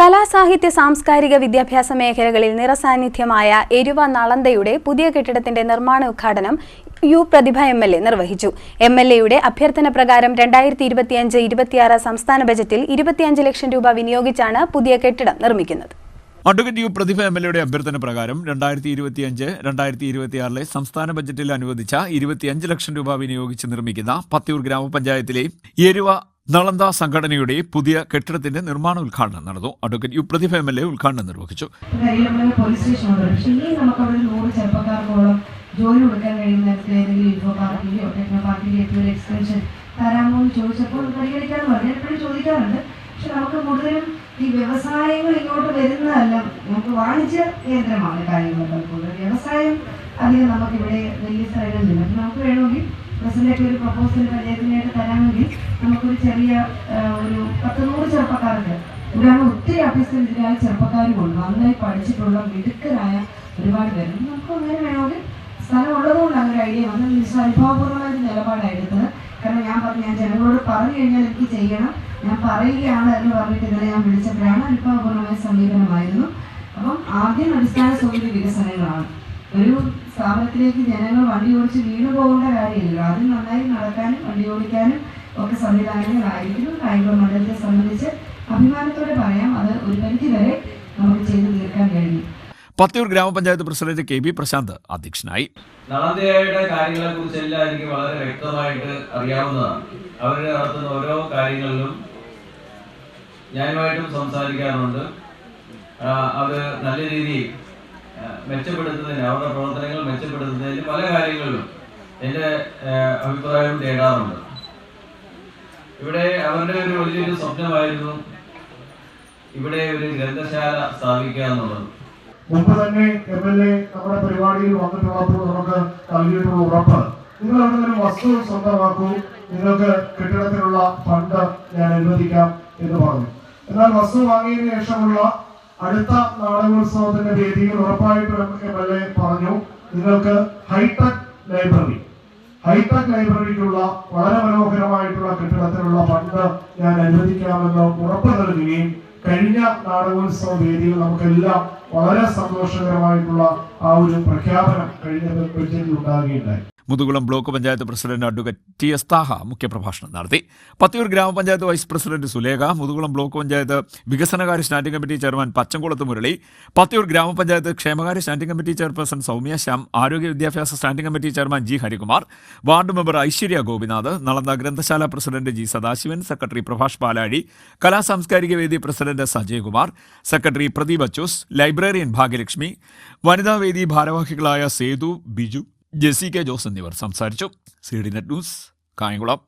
കലാസാഹിത്യ സാംസ്കാരിക വിദ്യാഭ്യാസ മേഖലകളിൽ നിറസാന്നിധ്യമായ എരുവ നളന്തയുടെ പുതിയ കെട്ടിടത്തിന്റെ നിർമ്മാണ ഉദ്ഘാടനം യു പ്രതിഭ എം.എൽ.എ. നിർവഹിച്ചു. എം.എൽ.എയുടെ അഭ്യർത്ഥന പ്രകാരം 2025-26 സംസ്ഥാന ബജറ്റിൽ 25 ലക്ഷം രൂപ വിനിയോഗിച്ചാണ് പുതിയ കെട്ടിടം നിർമ്മിക്കുന്നത്. അഡ്വക്കേറ്റ് യു പ്രതിഭ എം.എൽ.എയുടെ അഭ്യർത്ഥന പ്രകാരം 2025-2026 സംസ്ഥാന ബജറ്റിൽ അനുവദിച്ച 25 ലക്ഷം രൂപ വിനിയോഗിച്ച് നിർമ്മിക്കുന്ന പത്തിയൂർ ഗ്രാമപഞ്ചായത്തിലെ എരുവ നളന്ത സംഘടനയുടെ പുതിയ കെട്ടിടത്തിന്റെ നിർമ്മാണ ഉദ്ഘാടനം നടന്നു. അഡ്വക്കേറ്റ് യു പ്രതിഭ എം.എൽ.എ. ഉദ്ഘാടനം നിർവഹിച്ചു. ജോലി കൊടുക്കാൻ കഴിയുന്ന ഏതെങ്കിലും ഇൻഫോ പാർക്കിലെയോ ടെക്നോ പാർക്കിലെയോ എക്സ്റ്റൻഷൻ തരാമോ എന്ന് ചോദിച്ചപ്പോൾ പരിഗണിക്കാമെന്ന് പറഞ്ഞു. എപ്പോഴും ചോദിക്കാറുണ്ട്. പക്ഷെ നമുക്ക് കൂടുതലും ഈ വ്യവസായങ്ങൾ ഇങ്ങോട്ട് വരുന്നതല്ല, നമുക്ക് വാണിജ്യ കേന്ദ്രമാണ് കാര്യങ്ങൾ. പലപ്പോഴും വ്യവസായം അധികം നമുക്കിവിടെ വലിയ സ്ഥലങ്ങളില്ല. അപ്പം നമുക്ക് വേണമെങ്കിൽ പ്രസിഡന്റൊക്കെ ഒരു പ്രപ്പോസൽ പഞ്ചായത്തിനായിട്ട് തരാമെങ്കിൽ നമുക്കൊരു ചെറിയ ഒരു 100 ചെറുപ്പക്കാർക്ക് ഇവിടെയാണ് ഒത്തിരി അഭ്യസ്തരായ ചെറുപ്പക്കാരും ഉണ്ട്, നന്നായി പഠിച്ചിട്ടുള്ള മിടുക്കരായ ഒരുപാട് പേരുണ്ട്. നമുക്ക് അങ്ങനെ വേണമെങ്കിൽ സ്ഥലം ഉള്ളതുകൊണ്ട് അങ്ങനെ ഐഡിയ വന്ന് അനുഭവപൂർവ്വമായ നിലപാടായെടുത്തത്. കാരണം ഞാൻ ജനങ്ങളോട് പറഞ്ഞു കഴിഞ്ഞാൽ എനിക്ക് ചെയ്യണം, ഞാൻ പറയുകയാണ് എന്ന് പറഞ്ഞിട്ട് ഇന്നലെ ഞാൻ വിളിച്ചപ്പോഴാണ് അനുഭവപൂർവ്വമായ സമീപനമായിരുന്നു. അപ്പം ആദ്യം അടിസ്ഥാന സൗകര്യ വികസനങ്ങളാണ്. ഒരു സ്ഥാപനത്തിലേക്ക് ജനങ്ങൾ വണ്ടി ഓടിച്ച് വീണു പോകേണ്ട കാര്യമില്ലല്ലോ. ആദ്യം നന്നായി നടക്കാനും വണ്ടി ഓടിക്കാനും ഒക്കെ സംവിധാനങ്ങളായിരിക്കുന്നു. കായിക മണ്ഡലത്തെ സംബന്ധിച്ച് അഭിമാനത്തോടെ പറയാം, അത് ഒരു പരിധി വരെ നമുക്ക് ചെയ്തു തീർക്കാൻ കഴിയും. പത്തിയൂർ ഗ്രാമപഞ്ചായത്ത് പ്രസിഡന്റ് കെ ബി പ്രശാന്ത് അധ്യക്ഷനായി. നളന്തയുടെ കാര്യങ്ങളെ കുറിച്ചെല്ലാം എനിക്ക് വളരെ വ്യക്തമായിട്ട് അറിയാവുന്നതാണ്. അവർ നടത്തുന്ന ഓരോ കാര്യങ്ങളിലും ഞാനുമായിട്ടും സംസാരിക്കാറുണ്ട്. അത് നല്ല രീതിയിൽ മെച്ചപ്പെടുത്തുന്നതിന്, അവരുടെ പ്രവർത്തനങ്ങൾ മെച്ചപ്പെടുത്തുന്നതിന് പല കാര്യങ്ങളിലും എൻ്റെ അഭിപ്രായം തേടാറുണ്ട്. ഇവിടെ അവരുടെ ഒരു വലിയൊരു സ്വപ്നമായിരുന്നു ഇവിടെ ഒരു ഗ്രന്ഥശാല സ്ഥാപിക്കുക എന്നുള്ളത്. മുമ്പ് തന്നെ എം.എൽ.എ. നമ്മുടെ പരിപാടിയിൽ വന്നിട്ടുള്ളപ്പോൾ നമുക്ക് നൽകിയിട്ടുള്ള ഉറപ്പ്, നിങ്ങൾ എവിടെയെങ്കിലും വസ്തു സ്വന്തമാക്കൂ, നിങ്ങൾക്ക് കെട്ടിടത്തിനുള്ള ഫണ്ട് ഞാൻ അനുവദിക്കാം എന്ന് പറഞ്ഞു. എന്നാൽ വസ്തു വാങ്ങിയതിനു ശേഷമുള്ള അടുത്ത നാടകോത്സവത്തിന്റെ വേദിയിൽ ഉറപ്പായിട്ടും എം.എൽ.എ. പറഞ്ഞു, നിങ്ങൾക്ക് ഹൈടെക് ലൈബ്രറിക്കുള്ള വളരെ മനോഹരമായിട്ടുള്ള കെട്ടിടത്തിനുള്ള ഫണ്ട് ഞാൻ അനുവദിക്കാമെന്ന് ഉറപ്പ് നൽകുകയും കഴിഞ്ഞ നാടകോത്സവ വേദിയിൽ നമുക്കെല്ലാം വളരെ സന്തോഷകരമായിട്ടുള്ള ആ ഒരു പ്രഖ്യാപനം കഴിഞ്ഞ ബജറ്റിൽ ഉണ്ടാകുകയുണ്ടായി. Muthukulam block panchayat president advocate T S Thaha മുഖ്യപ്രഭാഷണം നടത്തി. പത്തിയൂർ ഗ്രാമപഞ്ചായത്ത് vice president Sulekha, Muthukulam block panchayat വികസനകാര്യ standing committee chairman Pachamkulathu Murali, Pathiyoor ഗ്രാമപഞ്ചായത്ത് ക്ഷേമകാര്യ standing committee chairperson Soumya Shyam, ആരോഗ്യ വിദ്യാഭ്യാസ standing committee chairman G Harikumar, ward member Aishwarya Gopinath, Nalanda ഗ്രന്ഥശാല president G Sadasivan, secretary Prabhash Palazhi, കലാസാംസ്കാരിക വേദി president Sajayakumar, secretary Pradeep Achoos, librarian Bhagyalakshmi, വനിതാവേദി ഭാരവാഹികളായ സേതു, ബിജു, ജെസി കെ ജോസ് എന്നിവർ സംസാരിച്ചു. CDNet news, Kayamkulam.